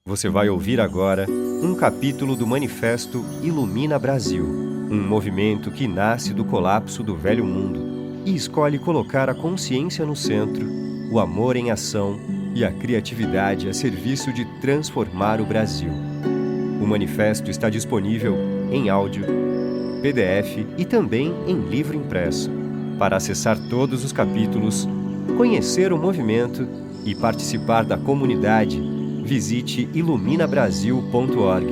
Você vai ouvir agora um capítulo do Manifesto Ilumina Brasil, um movimento que nasce do colapso do velho mundo e escolhe colocar a consciência no centro, o amor em ação e a criatividade a serviço de transformar o Brasil. O manifesto está disponível em áudio, PDF e também em livro impresso. Para acessar todos os capítulos, conhecer o movimento e participar da comunidade, visite iluminabrasil.org.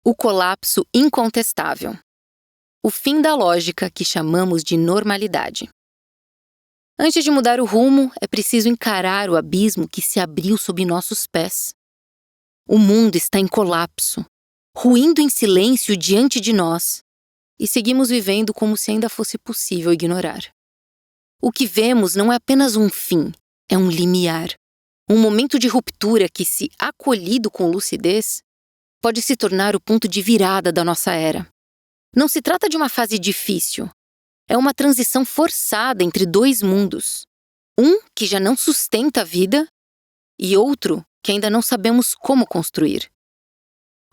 O colapso incontestável. O fim da lógica que chamamos de normalidade. Antes de mudar o rumo, é preciso encarar o abismo que se abriu sob nossos pés. O mundo está em colapso, ruindo em silêncio diante de nós, e seguimos vivendo como se ainda fosse possível ignorar. O que vemos não é apenas um fim, é um limiar, um momento de ruptura que, se acolhido com lucidez, pode se tornar o ponto de virada da nossa era. Não se trata de uma fase difícil, é uma transição forçada entre dois mundos, um que já não sustenta a vida e outro que ainda não sabemos como construir.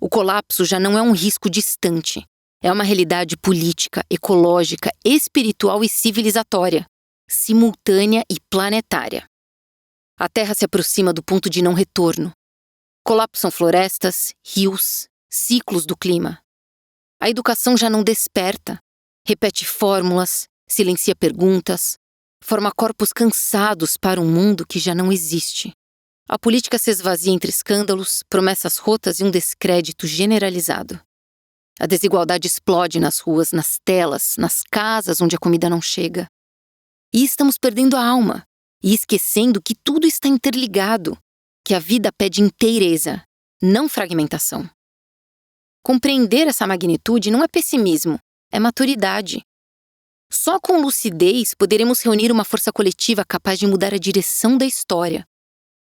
O colapso já não é um risco distante, é uma realidade política, ecológica, espiritual e civilizatória, simultânea e planetária. A Terra se aproxima do ponto de não retorno. Colapsam florestas, rios, ciclos do clima. A educação já não desperta, repete fórmulas, silencia perguntas, forma corpos cansados para um mundo que já não existe. A política se esvazia entre escândalos, promessas rotas e um descrédito generalizado. A desigualdade explode nas ruas, nas telas, nas casas onde a comida não chega. E estamos perdendo a alma e esquecendo que tudo está interligado, que a vida pede inteireza, não fragmentação. Compreender essa magnitude não é pessimismo, é maturidade. Só com lucidez poderemos reunir uma força coletiva capaz de mudar a direção da história.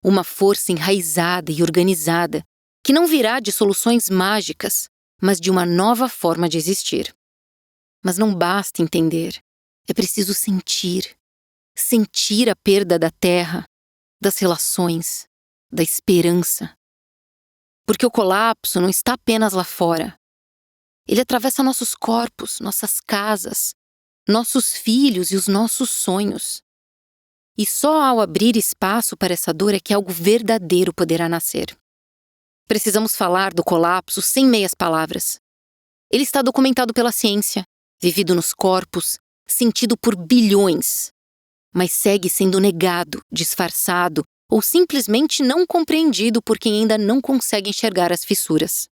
Uma força enraizada e organizada, que não virá de soluções mágicas, mas de uma nova forma de existir. Mas não basta entender, é preciso sentir. Sentir a perda da terra, das relações, da esperança. Porque o colapso não está apenas lá fora. Ele atravessa nossos corpos, nossas casas, nossos filhos e os nossos sonhos. E só ao abrir espaço para essa dor é que algo verdadeiro poderá nascer. Precisamos falar do colapso sem meias palavras. Ele está documentado pela ciência, vivido nos corpos, sentido por bilhões, mas segue sendo negado, disfarçado ou simplesmente não compreendido por quem ainda não consegue enxergar as fissuras.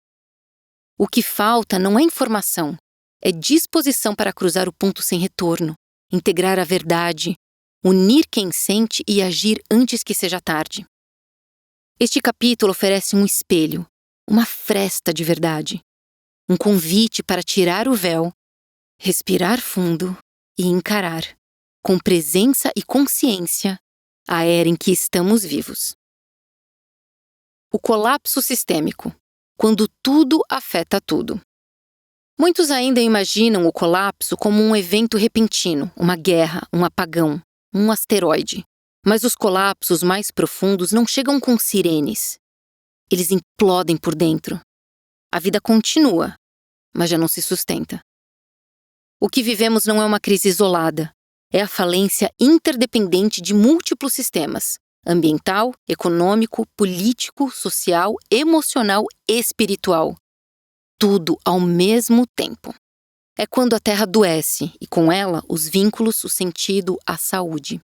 O que falta não é informação, é disposição para cruzar o ponto sem retorno, integrar a verdade, unir quem sente e agir antes que seja tarde. Este capítulo oferece um espelho, uma fresta de verdade, um convite para tirar o véu, respirar fundo e encarar, com presença e consciência, a era em que estamos vivos. O colapso sistêmico, quando tudo afeta tudo. Muitos ainda imaginam o colapso como um evento repentino, uma guerra, um apagão, um asteroide. Mas os colapsos mais profundos não chegam com sirenes. Eles implodem por dentro. A vida continua, mas já não se sustenta. O que vivemos não é uma crise isolada. É a falência interdependente de múltiplos sistemas: ambiental, econômico, político, social, emocional e espiritual. Tudo ao mesmo tempo. É quando a Terra adoece e, com ela, os vínculos, o sentido, a saúde.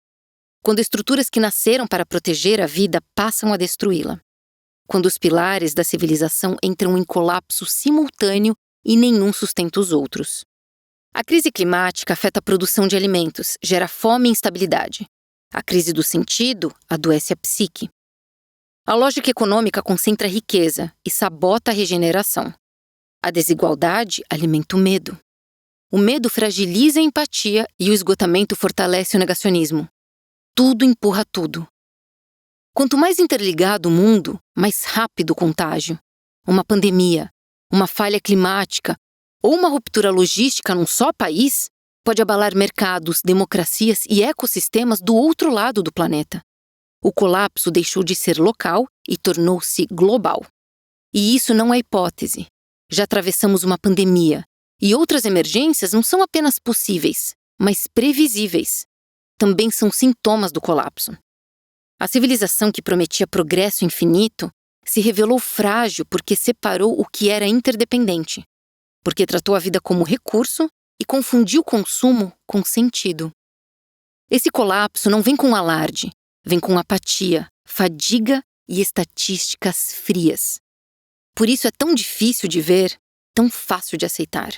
Quando estruturas que nasceram para proteger a vida passam a destruí-la. Quando os pilares da civilização entram em colapso simultâneo e nenhum sustenta os outros. A crise climática afeta a produção de alimentos, gera fome e instabilidade. A crise do sentido adoece a psique. A lógica econômica concentra a riqueza e sabota a regeneração. A desigualdade alimenta o medo. O medo fragiliza a empatia e o esgotamento fortalece o negacionismo. Tudo empurra tudo. Quanto mais interligado o mundo, mais rápido o contágio. Uma pandemia, uma falha climática ou uma ruptura logística num só país pode abalar mercados, democracias e ecossistemas do outro lado do planeta. O colapso deixou de ser local e tornou-se global. E isso não é hipótese. Já atravessamos uma pandemia, e outras emergências não são apenas possíveis, mas previsíveis. Também são sintomas do colapso. A civilização que prometia progresso infinito se revelou frágil porque separou o que era interdependente, porque tratou a vida como recurso e confundiu consumo com sentido. Esse colapso não vem com alarde, vem com apatia, fadiga e estatísticas frias. Por isso é tão difícil de ver, tão fácil de aceitar.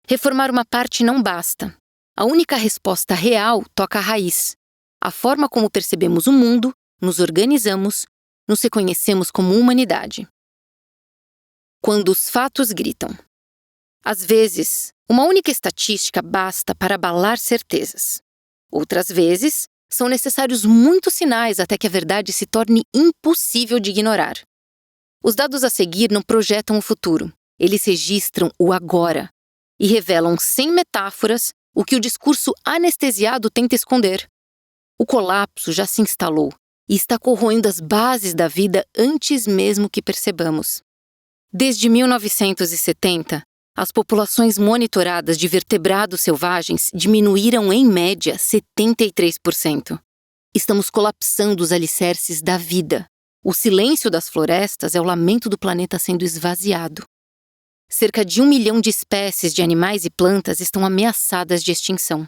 Reformar uma parte não basta. A única resposta real toca a raiz. A forma como percebemos o mundo, nos organizamos, nos reconhecemos como humanidade. Quando os fatos gritam. Às vezes, uma única estatística basta para abalar certezas. Outras vezes, são necessários muitos sinais até que a verdade se torne impossível de ignorar. Os dados a seguir não projetam o futuro, eles registram o agora e revelam sem metáforas o que o discurso anestesiado tenta esconder. O colapso já se instalou e está corroendo as bases da vida antes mesmo que percebamos. Desde 1970, as populações monitoradas de vertebrados selvagens diminuíram em média 73%. Estamos colapsando os alicerces da vida. O silêncio das florestas é o lamento do planeta sendo esvaziado. Cerca de 1 milhão de espécies de animais e plantas estão ameaçadas de extinção.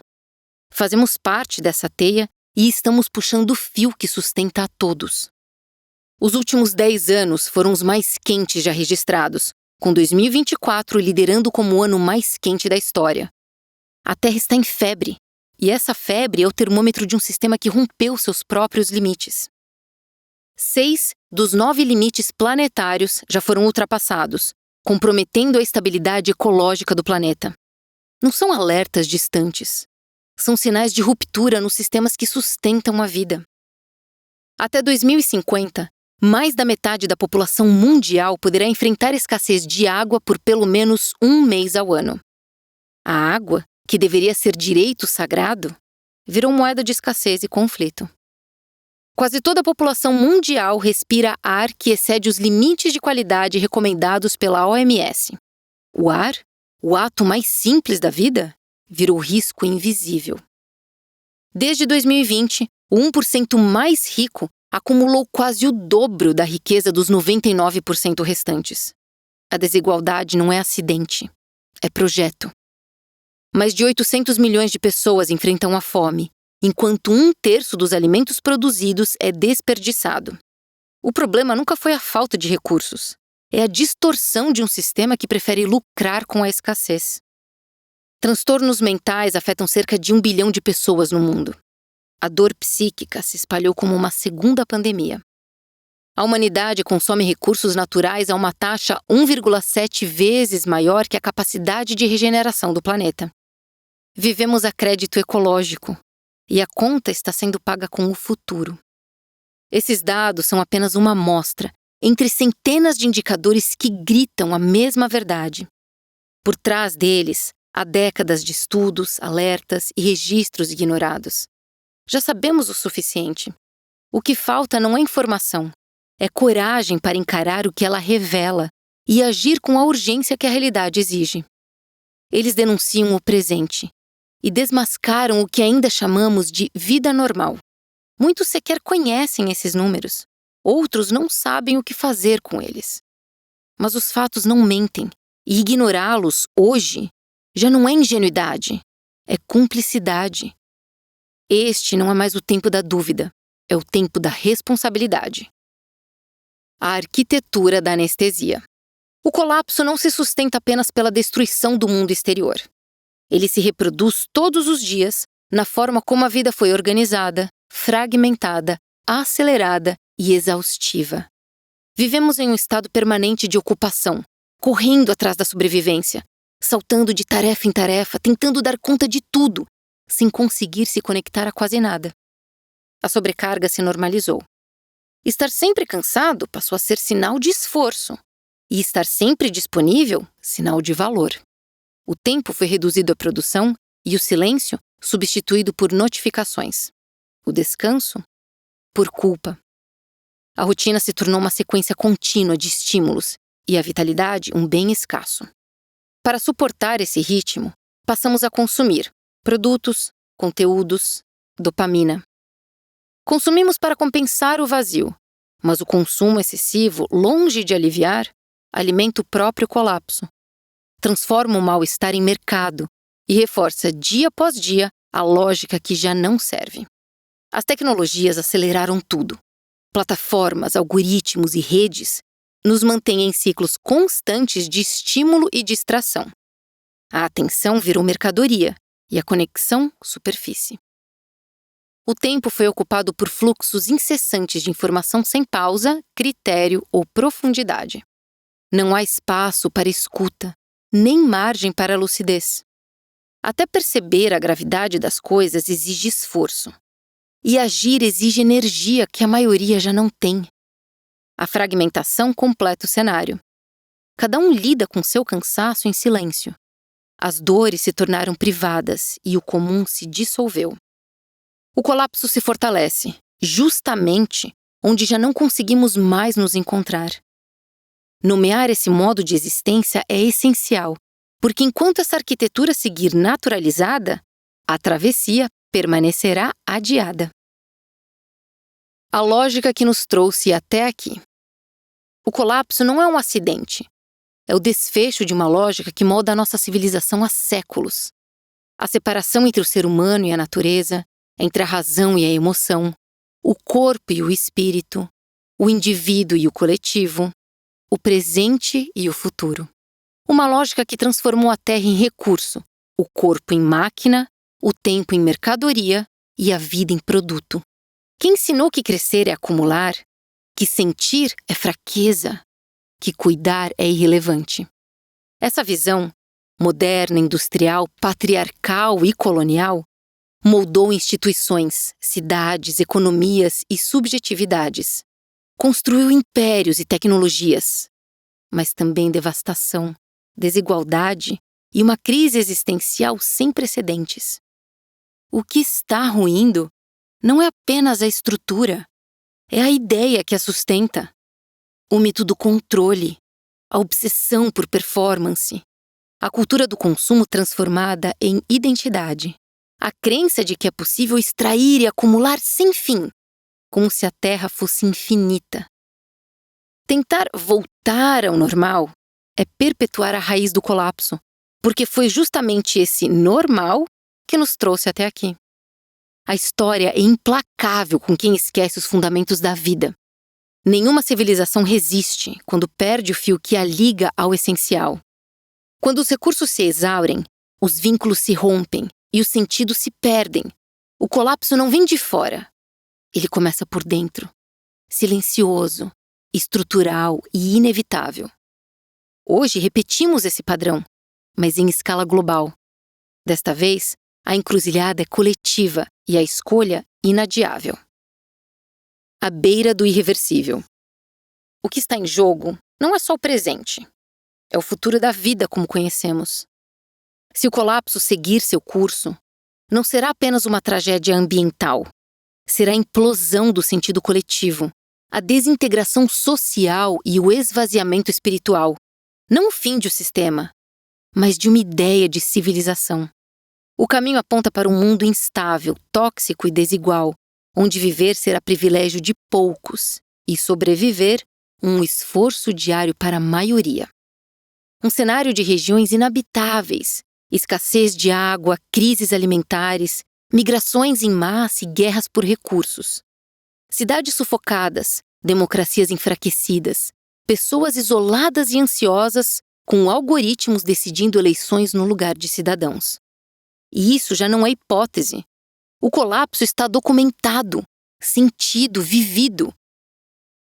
Fazemos parte dessa teia e estamos puxando o fio que sustenta a todos. Os últimos 10 anos foram os mais quentes já registrados, com 2024 liderando como o ano mais quente da história. A Terra está em febre, e essa febre é o termômetro de um sistema que rompeu seus próprios limites. 6 dos 9 limites planetários já foram ultrapassados, comprometendo a estabilidade ecológica do planeta. Não são alertas distantes. São sinais de ruptura nos sistemas que sustentam a vida. Até 2050, mais da metade da população mundial poderá enfrentar escassez de água por pelo menos 1 mês ao ano. A água, que deveria ser direito sagrado, virou moeda de escassez e conflito. Quase toda a população mundial respira ar que excede os limites de qualidade recomendados pela OMS. O ar, o ato mais simples da vida, virou risco invisível. Desde 2020, o 1% mais rico acumulou quase o dobro da riqueza dos 99% restantes. A desigualdade não é acidente, é projeto. Mais de 800 milhões de pessoas enfrentam a fome, enquanto 1/3 dos alimentos produzidos é desperdiçado. O problema nunca foi a falta de recursos, é a distorção de um sistema que prefere lucrar com a escassez. Transtornos mentais afetam cerca de 1 bilhão de pessoas no mundo. A dor psíquica se espalhou como uma segunda pandemia. A humanidade consome recursos naturais a uma taxa 1,7 vezes maior que a capacidade de regeneração do planeta. Vivemos a crédito ecológico, e a conta está sendo paga com o futuro. Esses dados são apenas uma amostra, entre centenas de indicadores que gritam a mesma verdade. Por trás deles, há décadas de estudos, alertas e registros ignorados. Já sabemos o suficiente. O que falta não é informação, é coragem para encarar o que ela revela e agir com a urgência que a realidade exige. Eles denunciam o presente e desmascaram o que ainda chamamos de vida normal. Muitos sequer conhecem esses números, outros não sabem o que fazer com eles. Mas os fatos não mentem, e ignorá-los hoje já não é ingenuidade, é cumplicidade. Este não é mais o tempo da dúvida, é o tempo da responsabilidade. A arquitetura da anestesia. O colapso não se sustenta apenas pela destruição do mundo exterior. Ele se reproduz todos os dias na forma como a vida foi organizada, fragmentada, acelerada e exaustiva. Vivemos em um estado permanente de ocupação, correndo atrás da sobrevivência, saltando de tarefa em tarefa, tentando dar conta de tudo, sem conseguir se conectar a quase nada. A sobrecarga se normalizou. Estar sempre cansado passou a ser sinal de esforço, e estar sempre disponível, sinal de valor. O tempo foi reduzido à produção e o silêncio substituído por notificações. O descanso por culpa. A rotina se tornou uma sequência contínua de estímulos e a vitalidade um bem escasso. Para suportar esse ritmo, passamos a consumir produtos, conteúdos, dopamina. Consumimos para compensar o vazio, mas o consumo excessivo, longe de aliviar, alimenta o próprio colapso. Transforma o mal-estar em mercado e reforça dia após dia a lógica que já não serve. As tecnologias aceleraram tudo. Plataformas, algoritmos e redes nos mantêm em ciclos constantes de estímulo e distração. A atenção virou mercadoria e a conexão superfície. O tempo foi ocupado por fluxos incessantes de informação sem pausa, critério ou profundidade. Não há espaço para escuta, nem margem para lucidez. Até perceber a gravidade das coisas exige esforço. E agir exige energia que a maioria já não tem. A fragmentação completa o cenário. Cada um lida com seu cansaço em silêncio. As dores se tornaram privadas e o comum se dissolveu. O colapso se fortalece, justamente onde já não conseguimos mais nos encontrar. Nomear esse modo de existência é essencial, porque enquanto essa arquitetura seguir naturalizada, a travessia permanecerá adiada. A lógica que nos trouxe até aqui. O colapso não é um acidente. É o desfecho de uma lógica que molda a nossa civilização há séculos. A separação entre o ser humano e a natureza, entre a razão e a emoção, o corpo e o espírito, o indivíduo e o coletivo, o presente e o futuro. Uma lógica que transformou a Terra em recurso, o corpo em máquina, o tempo em mercadoria e a vida em produto. Que ensinou que crescer é acumular, que sentir é fraqueza, que cuidar é irrelevante. Essa visão, moderna, industrial, patriarcal e colonial, moldou instituições, cidades, economias e subjetividades. Construiu impérios e tecnologias, mas também devastação, desigualdade e uma crise existencial sem precedentes. O que está ruindo não é apenas a estrutura, é a ideia que a sustenta. O mito do controle, a obsessão por performance, a cultura do consumo transformada em identidade, a crença de que é possível extrair e acumular sem fim, como se a Terra fosse infinita. Tentar voltar ao normal é perpetuar a raiz do colapso, porque foi justamente esse normal que nos trouxe até aqui. A história é implacável com quem esquece os fundamentos da vida. Nenhuma civilização resiste quando perde o fio que a liga ao essencial. Quando os recursos se exaurem, os vínculos se rompem e os sentidos se perdem. O colapso não vem de fora. Ele começa por dentro, silencioso, estrutural e inevitável. Hoje repetimos esse padrão, mas em escala global. Desta vez, a encruzilhada é coletiva e a escolha inadiável. À beira do irreversível. O que está em jogo não é só o presente, é o futuro da vida como conhecemos. Se o colapso seguir seu curso, não será apenas uma tragédia ambiental, será a implosão do sentido coletivo, a desintegração social e o esvaziamento espiritual, não o fim de um sistema, mas de uma ideia de civilização. O caminho aponta para um mundo instável, tóxico e desigual, onde viver será privilégio de poucos e sobreviver um esforço diário para a maioria. Um cenário de regiões inabitáveis, escassez de água, crises alimentares, migrações em massa e guerras por recursos. Cidades sufocadas, democracias enfraquecidas, pessoas isoladas e ansiosas, com algoritmos decidindo eleições no lugar de cidadãos. E isso já não é hipótese. O colapso está documentado, sentido, vivido.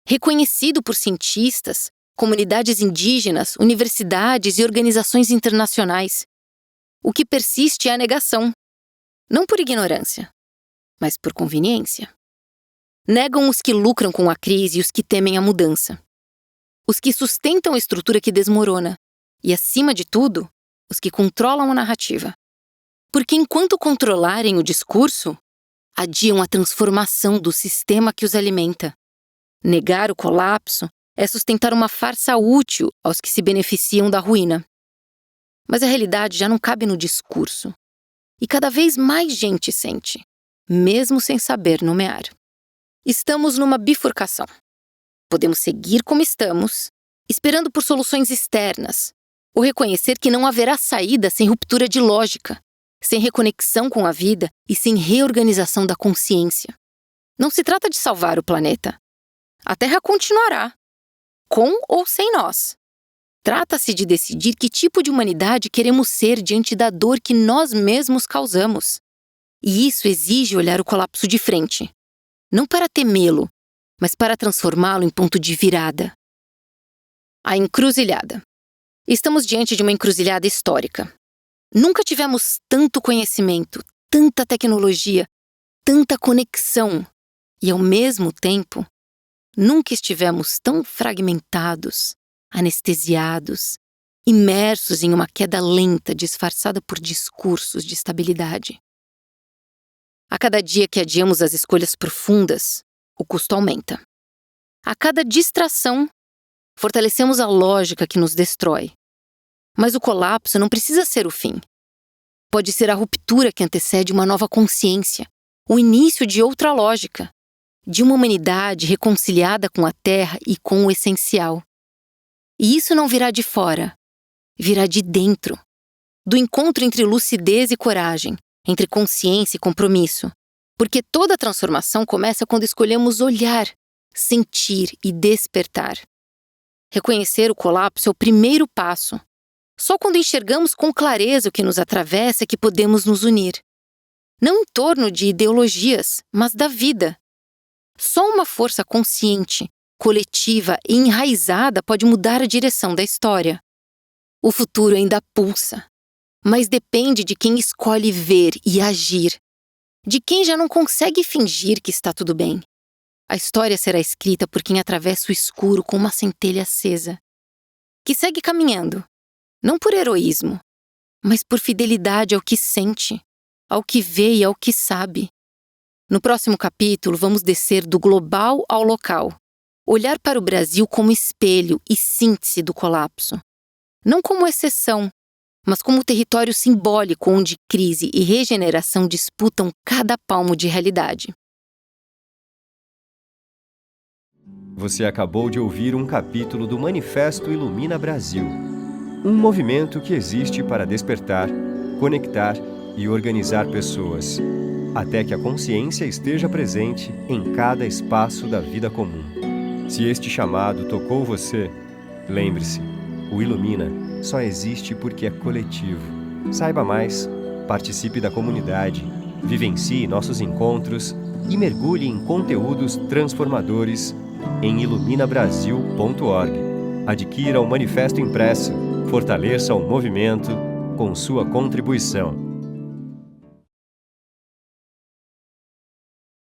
Reconhecido por cientistas, comunidades indígenas, universidades e organizações internacionais. O que persiste é a negação. Não por ignorância, mas por conveniência. Negam os que lucram com a crise e os que temem a mudança. Os que sustentam a estrutura que desmorona. E, acima de tudo, os que controlam a narrativa. Porque enquanto controlarem o discurso, adiam a transformação do sistema que os alimenta. Negar o colapso é sustentar uma farsa útil aos que se beneficiam da ruína. Mas a realidade já não cabe no discurso. E cada vez mais gente sente, mesmo sem saber nomear. Estamos numa bifurcação. Podemos seguir como estamos, esperando por soluções externas, ou reconhecer que não haverá saída sem ruptura de lógica, sem reconexão com a vida e sem reorganização da consciência. Não se trata de salvar o planeta. A Terra continuará, com ou sem nós. Trata-se de decidir que tipo de humanidade queremos ser diante da dor que nós mesmos causamos. E isso exige olhar o colapso de frente. Não para temê-lo, mas para transformá-lo em ponto de virada. A encruzilhada. Estamos diante de uma encruzilhada histórica. Nunca tivemos tanto conhecimento, tanta tecnologia, tanta conexão. E, ao mesmo tempo, nunca estivemos tão fragmentados, anestesiados, imersos em uma queda lenta disfarçada por discursos de estabilidade. A cada dia que adiamos as escolhas profundas, o custo aumenta. A cada distração, fortalecemos a lógica que nos destrói. Mas o colapso não precisa ser o fim. Pode ser a ruptura que antecede uma nova consciência, o início de outra lógica, de uma humanidade reconciliada com a Terra e com o essencial. E isso não virá de fora, virá de dentro, do encontro entre lucidez e coragem, entre consciência e compromisso, porque toda transformação começa quando escolhemos olhar, sentir e despertar. Reconhecer o colapso é o primeiro passo. Só quando enxergamos com clareza o que nos atravessa é que podemos nos unir. Não em torno de ideologias, mas da vida. Só uma força consciente, coletiva e enraizada pode mudar a direção da história. O futuro ainda pulsa, mas depende de quem escolhe ver e agir, de quem já não consegue fingir que está tudo bem. A história será escrita por quem atravessa o escuro com uma centelha acesa, que segue caminhando, não por heroísmo, mas por fidelidade ao que sente, ao que vê e ao que sabe. No próximo capítulo, vamos descer do global ao local, olhar para o Brasil como espelho e síntese do colapso. Não como exceção, mas como território simbólico onde crise e regeneração disputam cada palmo de realidade. Você acabou de ouvir um capítulo do Manifesto Ilumina Brasil, um movimento que existe para despertar, conectar e organizar pessoas, até que a consciência esteja presente em cada espaço da vida comum. Se este chamado tocou você, lembre-se, o Ilumina só existe porque é coletivo. Saiba mais, participe da comunidade, vivencie nossos encontros e mergulhe em conteúdos transformadores em iluminabrasil.org. Adquira o manifesto impresso, fortaleça o movimento com sua contribuição.